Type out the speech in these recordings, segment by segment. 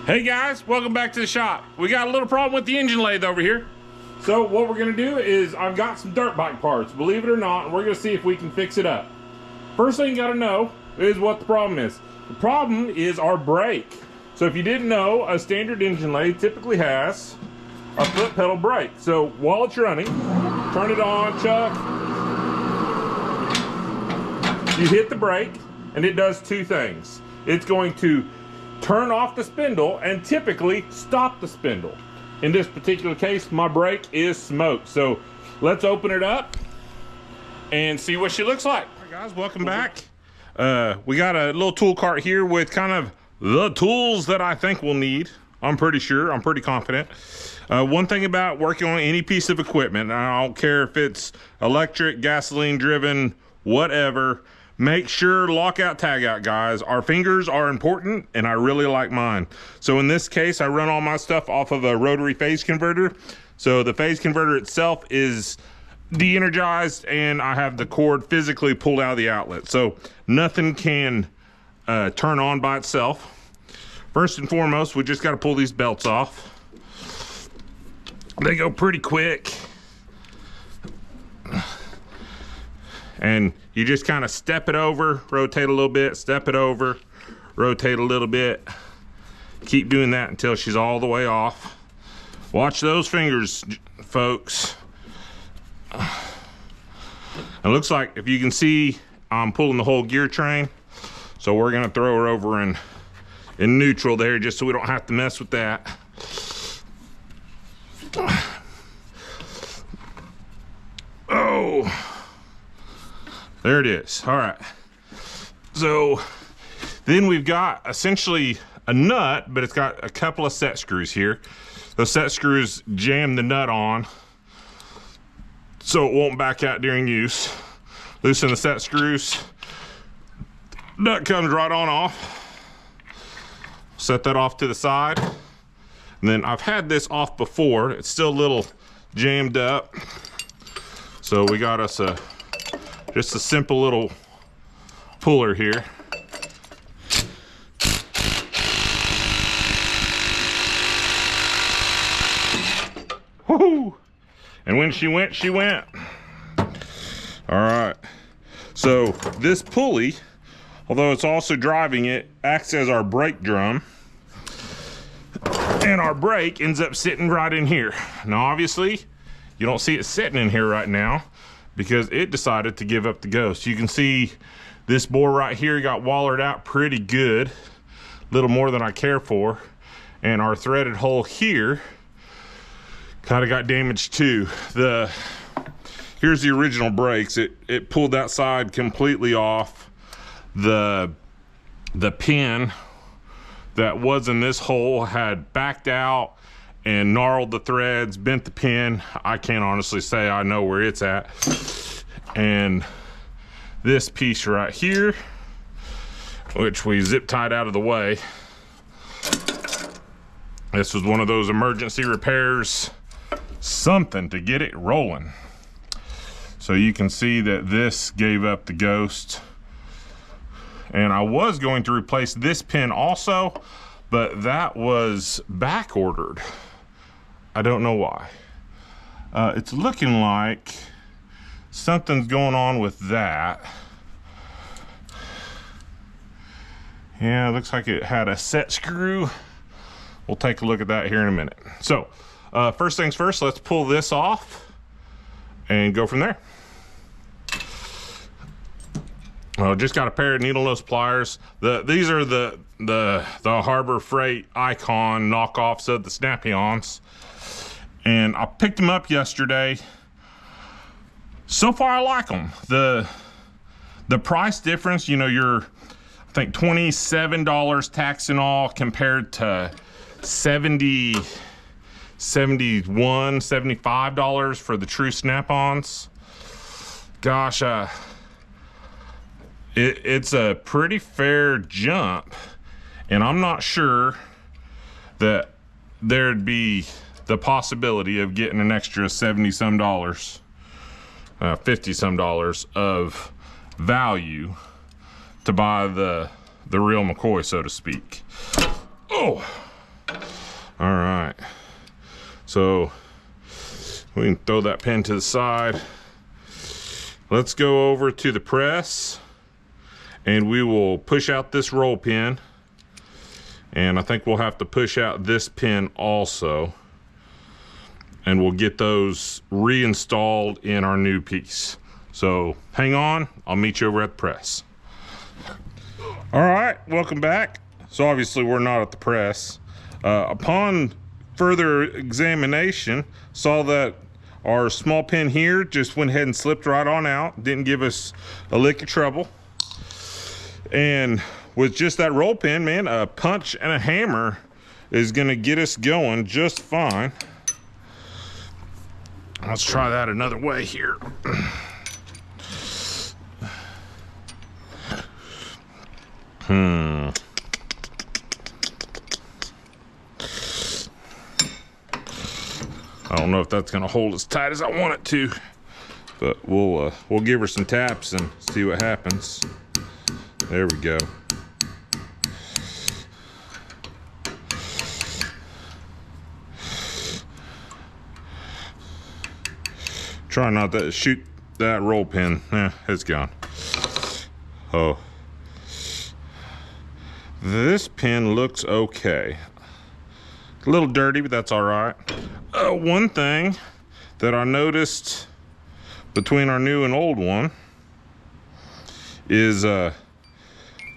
Hey guys, welcome back to the shop. We got a little problem with the engine lathe over here. So what we're gonna do is I've got some dirt bike parts, believe it or not, and we're gonna see if we can fix it up. First thing you gotta know is what the problem is. The problem is our brake. So if you didn't know, a standard engine lathe typically has a foot pedal brake. So while it's running, turn it on, Chuck. You hit the brake and it does two things. It's going to turn off the spindle and typically stop the spindle. In this particular case, my brake is smoked. So let's open it up and see what she looks like. All right, guys, welcome back. We got a little tool cart here with kind of the tools that I think we'll need. I'm pretty sure, I'm pretty confident. One thing about working on any piece of equipment, I don't care if it's electric, gasoline driven, whatever, make sure lockout, tag out, guys. Our fingers are important and I really like mine. So in this case, I run all my stuff off of a rotary phase converter. So the phase converter itself is de-energized and I have the cord physically pulled out of the outlet. So nothing can turn on by itself. First and foremost, we just got to pull these belts off. They go pretty quick. And you just kind of step it over, rotate a little bit, step it over, rotate a little bit. Keep doing that until she's all the way off. Watch those fingers, folks. It looks like, if you can see, I'm pulling the whole gear train. So we're gonna throw her over in neutral there just so we don't have to mess with that. Oh. There it is. All right. So then we've got essentially a nut, but it's got a couple of set screws here. Those set screws jam the nut on so it won't back out during use. Loosen the set screws. Nut comes right on off. Set that off to the side. And then I've had this off before. It's still a little jammed up. So we got us just a simple little puller here. Woohoo! And when she went, she went. All right. So this pulley, although it's also driving it, acts as our brake drum. And our brake ends up sitting right in here. Now, obviously, you don't see it sitting in here right now because it decided to give up the ghost. You can see this bore right here got wallered out pretty good, a little more than I care for. And our threaded hole here kind of got damaged too. Here's the original brakes. It pulled that side completely off. The pin that was in this hole had backed out and gnarled the threads, bent the pin. I can't honestly say I know where it's at. And this piece right here, which we zip tied out of the way. This was one of those emergency repairs, something to get it rolling. So you can see that this gave up the ghost. And I was going to replace this pin also, but that was back ordered. I don't know why. It's looking like something's going on with that. Yeah, it looks like it had a set screw. We'll take a look at that here in a minute. So, first things first, let's pull this off and go from there. Well, just got a pair of needle nose pliers. These are the Harbor Freight Icon knockoffs of the Snap-ons. And I picked them up yesterday. So far, I like them. The price difference, you know, you're, I think, $27 tax and all compared to $70, $71, $75 for the true Snap-ons. Gosh, it's a pretty fair jump, and I'm not sure that there'd be the possibility of getting an extra $70 some, $50 some of value to buy the real McCoy, so to speak. Oh, All right, so we can throw that pin to the side. Let's go over to the press and we will push out this roll pin. And I think we'll have to push out this pin also. And we'll get those reinstalled in our new piece. So hang on, I'll meet you over at the press. All right, welcome back. So obviously we're not at the press. Upon further examination, saw that our small pin here just went ahead and slipped right on out. Didn't give us a lick of trouble. And with just that roll pin, man, a punch and a hammer is gonna get us going just fine. Let's try that another way here. I don't know if that's gonna hold as tight as I want it to, but we'll give her some taps and see what happens. There we go. Try not to shoot that roll pin. It's gone. Oh. This pin looks okay. A little dirty, but that's all right. One thing that I noticed between our new and old one is the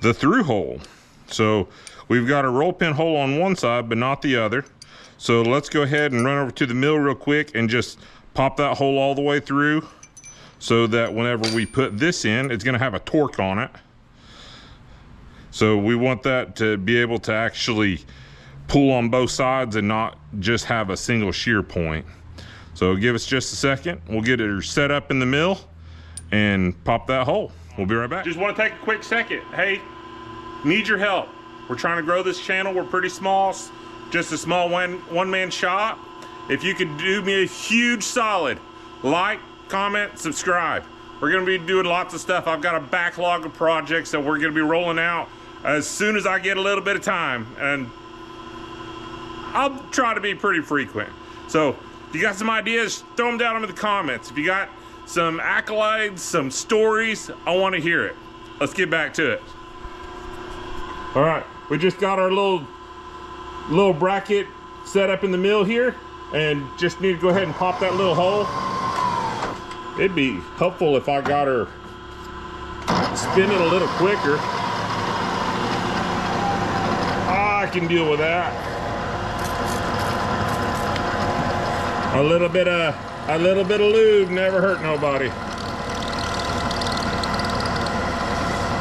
through hole. So we've got a roll pin hole on one side, but not the other. So let's go ahead and run over to the mill real quick and just pop that hole all the way through so that whenever we put this in, it's gonna have a torque on it. So we want that to be able to actually pull on both sides and not just have a single shear point. So give us just a second. We'll get it set up in the mill and pop that hole. We'll be right back. Just want to take a quick second. Hey, need your help. We're trying to grow this channel. We're pretty small, just a small one-man shop. If you could do me a huge solid, like, comment, subscribe. We're gonna be doing lots of stuff. I've got a backlog of projects that we're gonna be rolling out as soon as I get a little bit of time, and I'll try to be pretty frequent. So if you got some ideas, throw them down in the comments. If you got some accolades, some stories, I want to hear it. Let's get back to it. All right, we just got our little bracket set up in the mill here, and just need to go ahead and pop that little hole. It'd be helpful if I got her spinning a little quicker. I can deal with that. A little bit of lube never hurt nobody.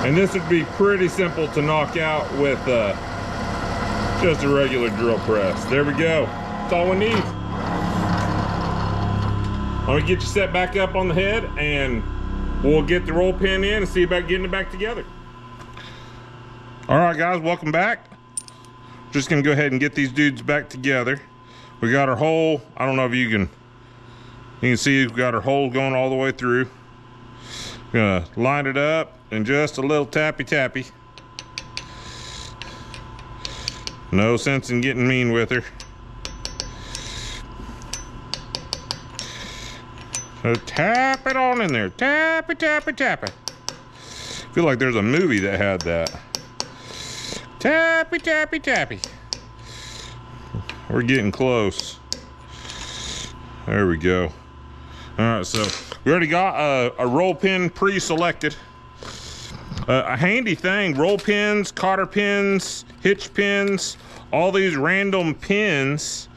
And this would be pretty simple to knock out with just a regular drill press. There we go. That's all we need. I'm gonna get you set back up on the head and we'll get the roll pin in and see about getting it back together. All right, guys, welcome back. Just gonna go ahead and get these dudes back together. We got our hole. I don't know if you can see we've got our hole going all the way through. Gonna line it up and just a little tappy. No sense in getting mean with her. So tap it on in there. Tap it. I feel like there's a movie that had that. Tappy. We're getting close. There we go. All right, so we already got a roll pin pre-selected. A handy thing, roll pins, cotter pins, hitch pins, all these random pins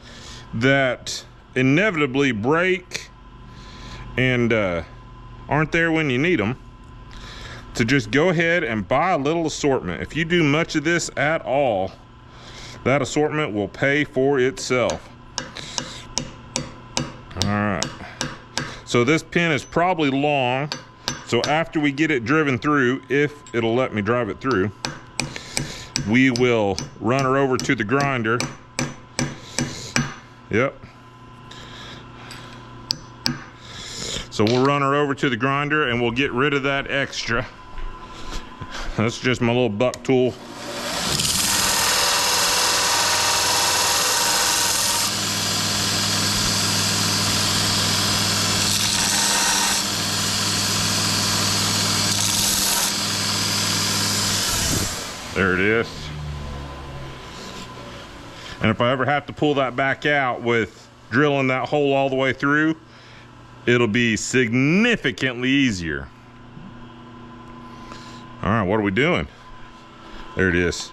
that inevitably break and aren't there when you need them. To just go ahead and buy a little assortment. If you do much of this at all, that assortment will pay for itself. All right. So this pin is probably long. So after we get it driven through, if it'll let me drive it through, we will run her over to the grinder. Yep. So we'll run her over to the grinder and we'll get rid of that extra. That's just my little buck tool. There it is. And if I ever have to pull that back out with drilling that hole all the way through, it'll be significantly easier. All right, what are we doing? There it is.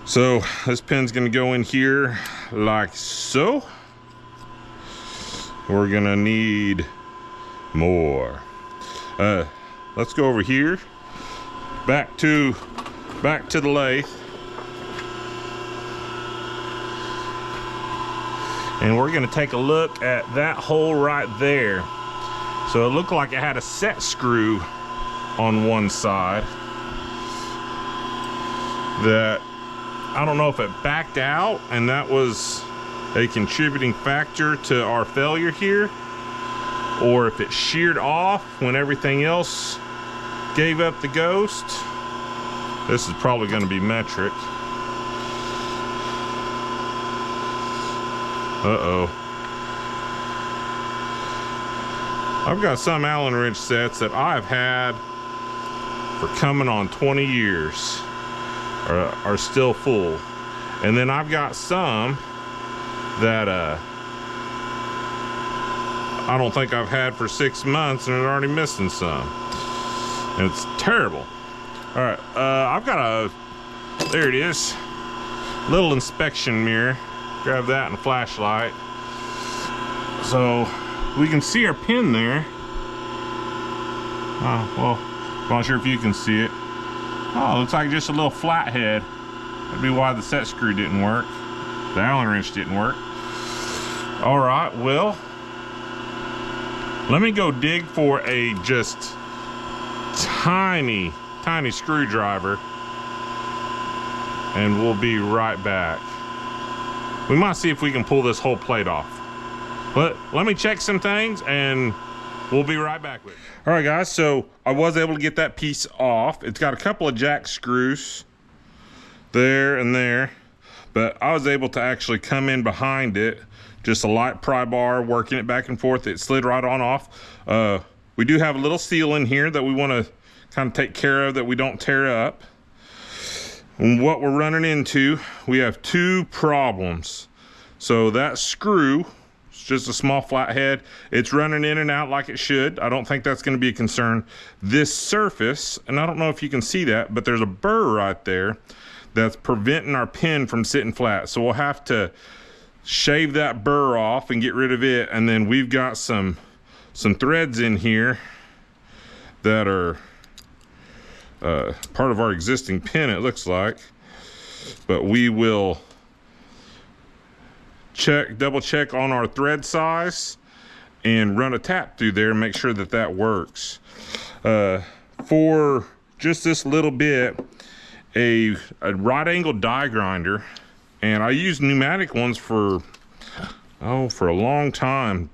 So this pin's gonna go in here like so. We're gonna need more. Let's go over here, back to the lathe. And we're gonna take a look at that hole right there. So it looked like it had a set screw on one side that, I don't know if it backed out and that was a contributing factor to our failure here, or if it sheared off when everything else gave up the ghost. This is probably gonna be metric. Uh-oh. I've got some Allen wrench sets that I've had for coming on 20 years are still full. And then I've got some that I don't think I've had for 6 months and are already missing some. And it's terrible. All right, I've got a, there it is, little inspection mirror. Grab that and a flashlight. So we can see our pin there. Oh, well, I'm not sure if you can see it. Oh, it looks like just a little flathead. That'd be why the set screw didn't work. The Allen wrench didn't work. All right, well, let me go dig for a just tiny screwdriver and we'll be right back. We might see if we can pull this whole plate off. But let me check some things and we'll be right back with you. All right, guys, so I was able to get that piece off. It's got a couple of jack screws there and there, but I was able to actually come in behind it, just a light pry bar, working it back and forth. It slid right on off. We do have a little seal in here that we want to kind of take care of that we don't tear up. And what we're running into, we have two problems. So that screw, it's just a small flathead. It's running in and out like it should. I don't think that's gonna be a concern. This surface, and I don't know if you can see that, but there's a burr right there that's preventing our pin from sitting flat. So we'll have to shave that burr off and get rid of it. And then we've got some threads in here that are part of our existing pin, it looks like, but we will double check on our thread size and run a tap through there and make sure that that works. For just this little bit, a right angle die grinder, and I used pneumatic ones for a long time,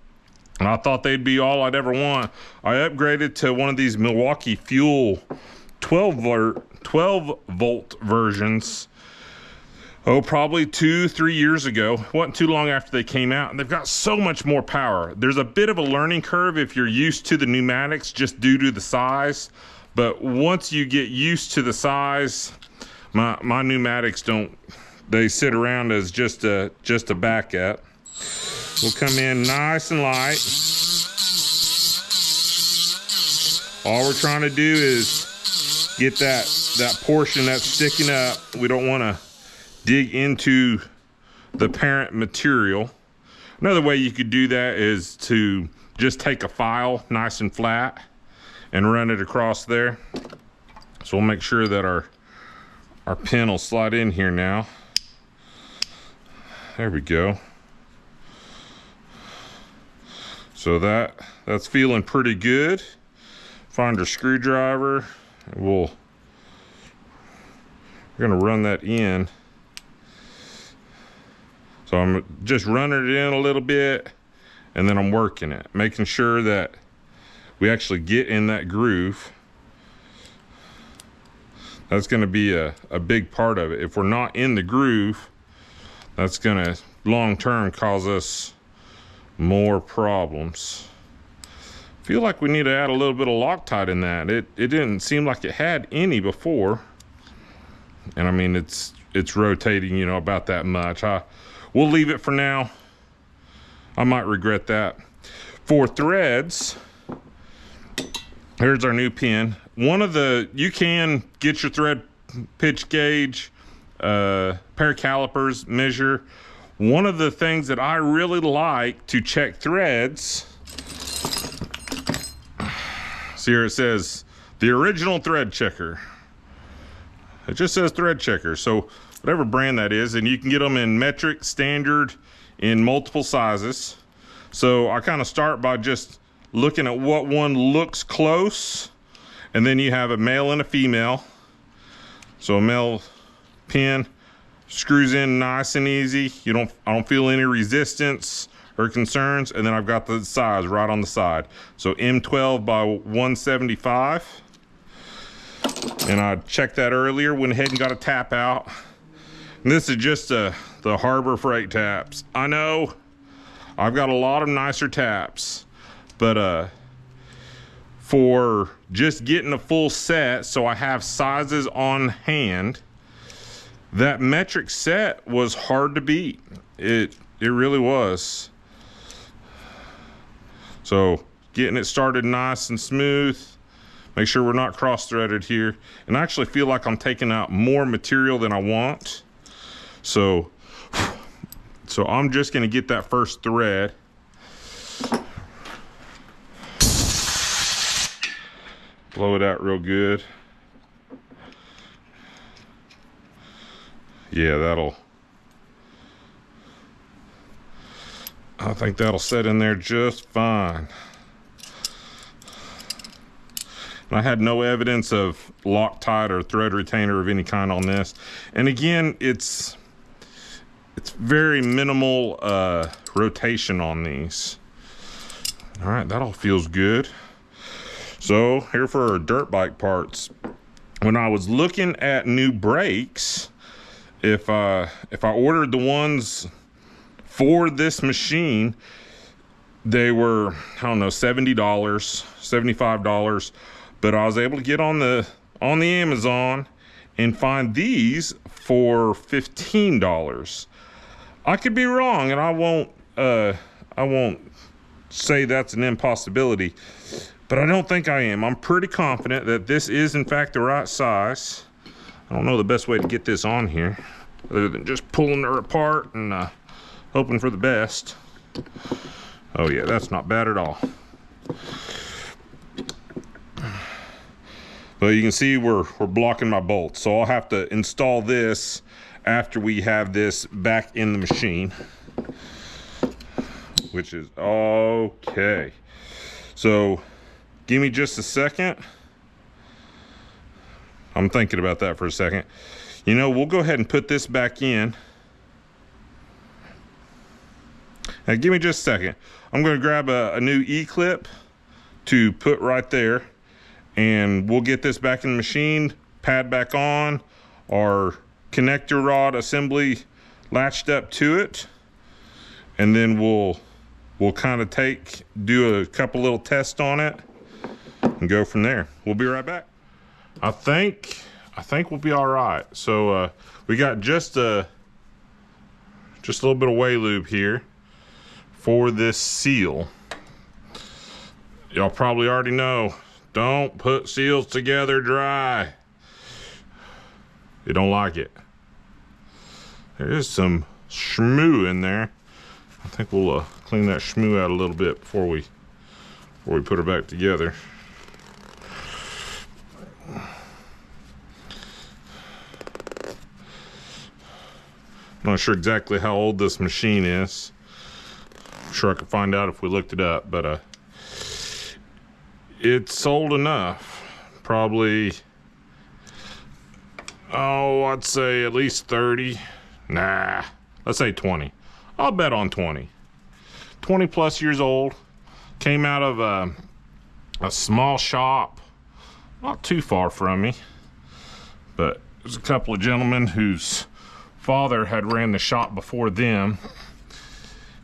and I thought they'd be all I'd ever want. I upgraded to one of these Milwaukee Fuel 12 volt versions, probably 2-3 years ago. It wasn't too long after they came out, and they've got so much more power. There's a bit of a learning curve if you're used to the pneumatics just due to the size, but once you get used to the size, my pneumatics they sit around as just a backup. We'll come in nice and light. All we're trying to do is get that portion that's sticking up. We don't want to dig into the parent material. Another way you could do that is to just take a file nice and flat and run it across there. So we'll make sure that our pin will slide in here now. There we go. So that's feeling pretty good. Find our screwdriver. We're gonna run that in. So I'm just running it in a little bit and then I'm working it, making sure that we actually get in that groove. That's gonna be a big part of it. If we're not in the groove, that's gonna long-term cause us more problems. Feel like we need to add a little bit of Loctite in that. It didn't seem like it had any before. And I mean, it's rotating, you know, about that much. We'll leave it for now. I might regret that. For threads, here's our new pin. You can get your thread pitch gauge, pair of calipers, measure. One of the things that I really like to check threads, see here it says the original thread checker. It just says thread checker. So whatever brand that is, and you can get them in metric, standard, in multiple sizes. So I kind of start by just looking at what one looks close, and then you have a male and a female. So a male pin screws in nice and easy. I don't feel any resistance or concerns. And then I've got the size right on the side. So M12 by 175. And I checked that earlier, went ahead and got a tap out. And this is just the Harbor Freight taps. I know I've got a lot of nicer taps, but for just getting a full set, so I have sizes on hand, that metric set was hard to beat. It really was. So getting it started nice and smooth. Make sure we're not cross-threaded here. And I actually feel like I'm taking out more material than I want. So I'm just gonna get that first thread. Blow it out real good. Yeah, I think that'll set in there just fine. I had no evidence of Loctite or thread retainer of any kind on this. And again, it's very minimal rotation on these. All right, that all feels good. So here for our dirt bike parts. When I was looking at new brakes, if I ordered the ones for this machine, they were, I don't know, $70, $75. But I was able to get on the Amazon and find these for $15. I could be wrong, and I won't say that's an impossibility, but I don't think I am. I'm pretty confident that this is in fact the right size. I don't know the best way to get this on here other than just pulling her apart and hoping for the best. Oh yeah, that's not bad at all. But you can see we're blocking my bolts, so I'll have to install this after we have this back in the machine, which is okay. So give me just a second. I'm thinking about that for a second. You know, we'll go ahead and put this back in. Now give me just a second. I'm going to grab a new E-clip to put right there, and we'll get this back in the machine, pad back on, our connector rod assembly latched up to it, and then we'll kind of do a couple little tests on it and go from there. We'll be right back. I think we'll be all right. So we got just a little bit of way lube here for this seal. Y'all probably already know, don't put seals together dry. You don't like it. There is some schmoo in there. I think we'll clean that schmoo out a little bit before we put her back together. I'm not sure exactly how old this machine is. I'm sure I could find out if we looked it up, but it's old enough. Probably, I'd say at least 30. Nah, let's say 20. I'll bet on 20. 20 plus years old. Came out of a small shop, not too far from me, but there's a couple of gentlemen whose father had ran the shop before them,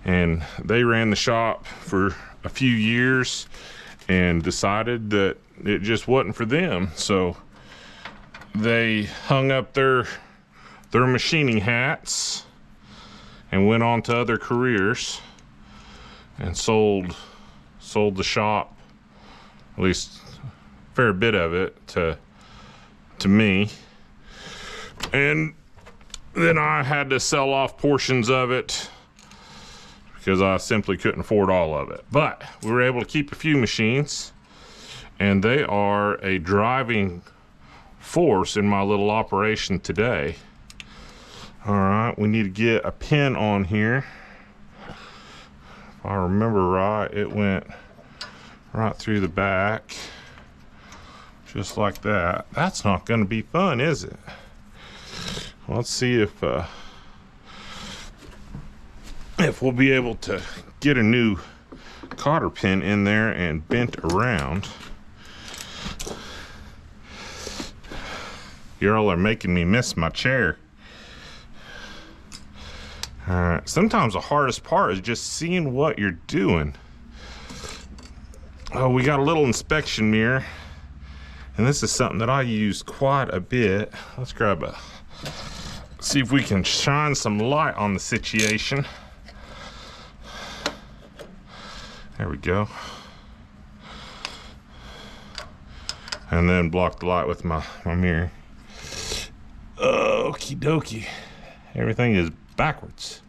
and they ran the shop for a few years and decided that it just wasn't for them. So they hung up their machining hats and went on to other careers and sold the shop, at least a fair bit of it, to me. And then I had to sell off portions of it because I simply couldn't afford all of it. But we were able to keep a few machines, and they are a driving force in my little operation today. All right, we need to get a pin on here. If I remember right, it went right through the back, just like that. That's not going to be fun, is it? Let's see if we'll be able to get a new cotter pin in there and bent around. Y'all are making me miss my chair. All right, sometimes the hardest part is just seeing what you're doing. Oh, we got a little inspection mirror, and this is something that I use quite a bit. Let's grab a, see if we can shine some light on the situation. There we go. And then block the light with my mirror. Okie dokie. Everything is backwards.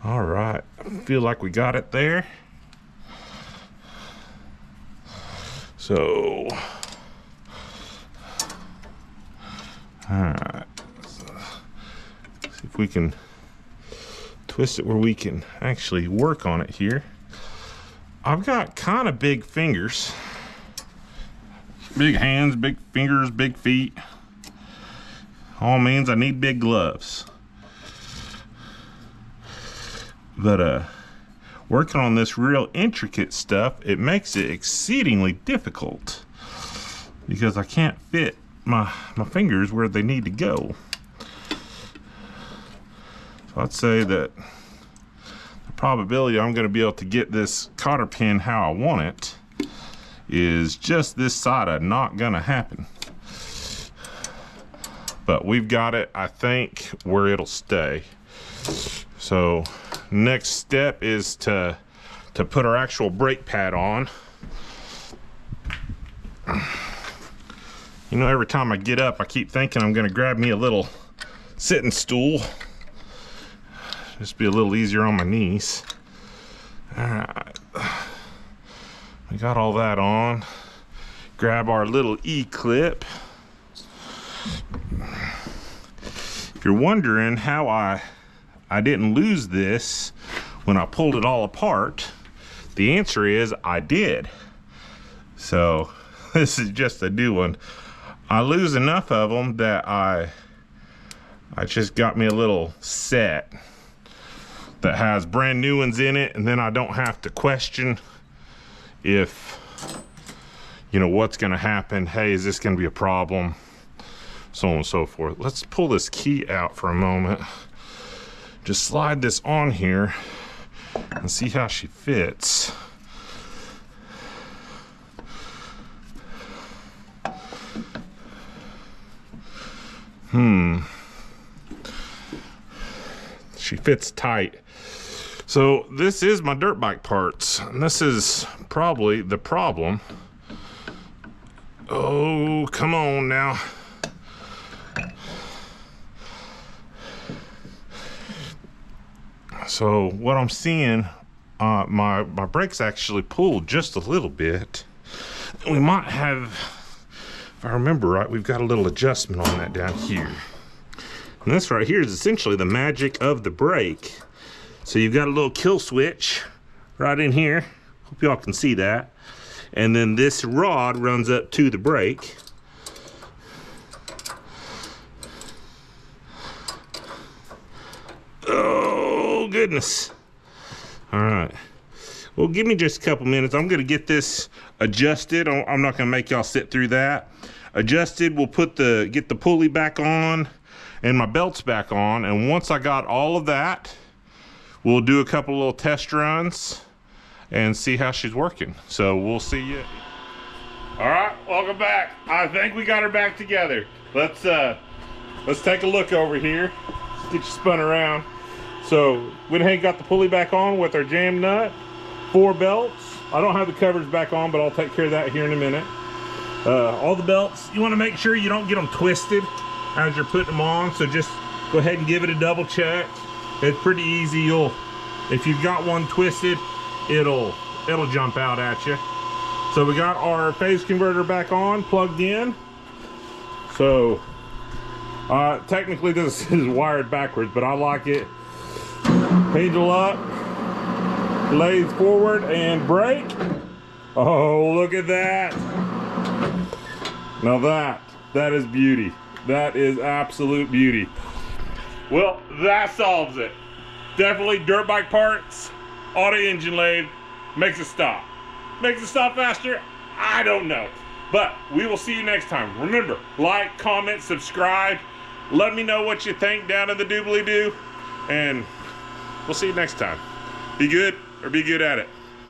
All right, I feel like we got it there. So, all right, so, see if we can twist it where we can actually work on it here. I've got kind of big fingers, big hands, big fingers, big feet. All means I need big gloves. But working on this real intricate stuff, it makes it exceedingly difficult because I can't fit my fingers where they need to go. So I'd say that the probability I'm going to be able to get this cotter pin how I want it is just this side of not going to happen. But we've got it, I think, where it'll stay. So next step is to put our actual brake pad on. You know, every time I get up, I keep thinking I'm gonna grab me a little sitting stool. Just be a little easier on my knees. All right, we got all that on. Grab our little E-clip. If you're wondering how I didn't lose this when I pulled it all apart, the answer is I did. So this is just a new one. I lose enough of them that I just got me a little set that has brand new ones in it, and then I don't have to question if, you know, what's gonna happen. Hey, is this gonna be a problem? So on and so forth. Let's pull this key out for a moment. Just slide this on here and see how she fits. She fits tight. So this is my dirt bike parts, and this is probably the problem. Oh, come on now. So what I'm seeing, my brakes actually pulled just a little bit. We might have, if I remember right, we've got a little adjustment on that down here. And this right here is essentially the magic of the brake. So you've got a little kill switch right in here. Hope y'all can see that. And then this rod runs up to the brake. Oh, goodness. All right. Well, give me just a couple minutes. I'm gonna get this adjusted. I'm not gonna make y'all sit through that. Adjusted, we'll get the pulley back on and my belts back on. And once I got all of that, we'll do a couple little test runs and see how she's working. So we'll see you. All right, welcome back. I think we got her back together. Let's take a look over here. Let's get you spun around. So went ahead and got the pulley back on with our jam nut, 4 belts. I don't have the covers back on, but I'll take care of that here in a minute. All the belts, you want to make sure you don't get them twisted as you're putting them on, so just go ahead and give it a double check. It's pretty easy. If you've got one twisted, it'll jump out at you. So we got our phase converter back on, plugged in. So technically this is wired backwards, but I like it. Handle up, lathe forward, and brake. Oh, look at that. Now that is beauty. That is absolute beauty. Well, that solves it. Definitely dirt bike parts, auto engine lathe, makes it stop. Makes it stop faster? I don't know. But we will see you next time. Remember, like, comment, subscribe. Let me know what you think down in the doobly-doo. And we'll see you next time. Be good or be good at it.